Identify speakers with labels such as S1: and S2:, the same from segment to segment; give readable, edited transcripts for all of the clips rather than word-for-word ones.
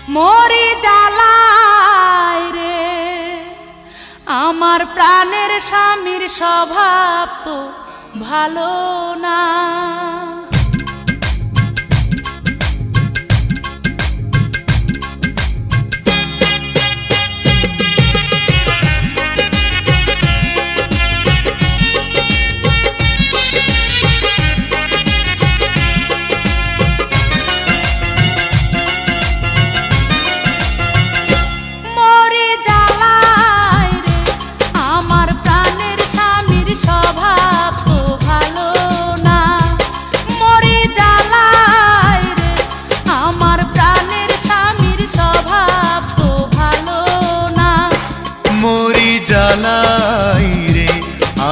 S1: মরি জ্বালায় রে আমার প্রাণের স্বামীর স্বভাব তো ভালো না।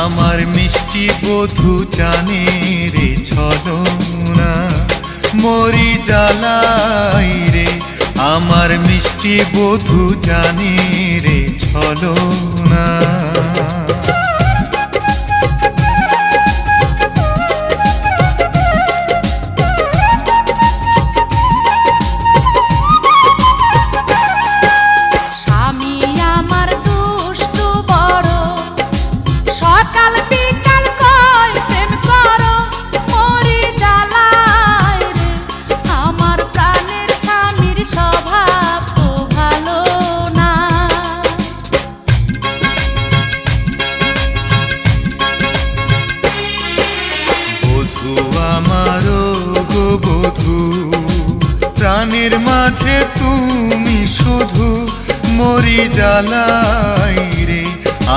S2: আমার মিষ্টি বধূ জানে রে ছলনা, মরি জ্বালাই রে আমার মিষ্টি বধূ জানে রে ছলনা। প্রাণের মাঝে তুমি শুধু, মরি জ্বালাই রে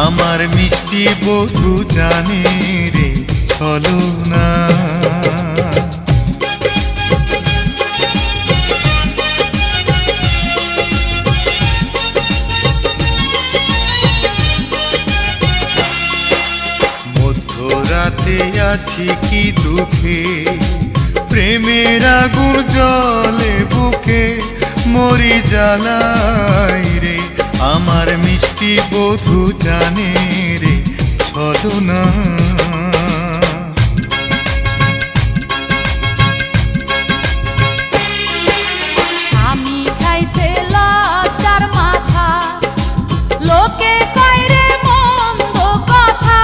S2: আমার মিষ্টি বধূ জানে রে ছলনা। মধ্যরাতে আছি কি দুঃখে, প্রেমের আগুন জ্বলে বুকে, মরি জ্বালাই রে আমার মিষ্টি বধূ জানে রে ছলনা।
S1: স্বামী খাইছে লজ্জার মাথা, লোকে কয় রে মন্দ কথা,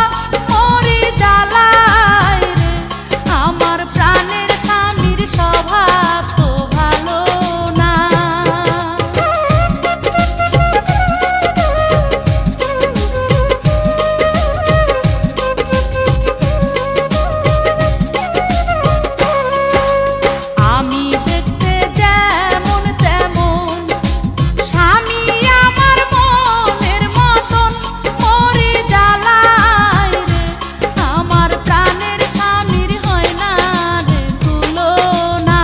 S1: মরি জ্বালাই রে আমার প্রাণের স্বামীর স্বভাব তো ভালো না। আমি দেখতে যেমন তেমন, স্বামী আমার মনের মতন, মরি জ্বালাই রে আমার প্রাণের স্বামীর হয় না রে তুলনা।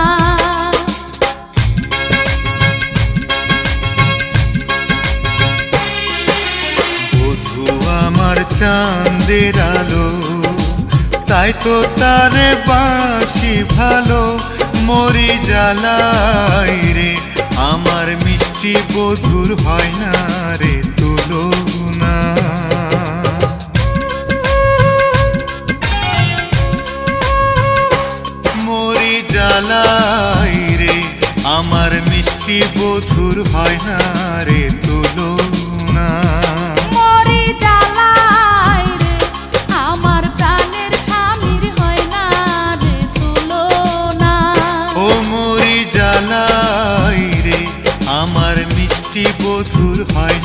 S2: বধূ আমার চাঁদের আলো, তাই তো তারে বাসি ভালো, মরি জ্বালাই রে আমার মিষ্টি বধূর হয় না রে তুলনা। মরি জ্বালাই রে আমার মিষ্টি বধূর হয় না রে তুলনা।
S1: মরি জ্বালাই রে আমার প্রাণের স্বামীর হয় না রে তুলনা।
S2: ও মরি জ্বালাই রে আমার মিষ্টি বধূর হয়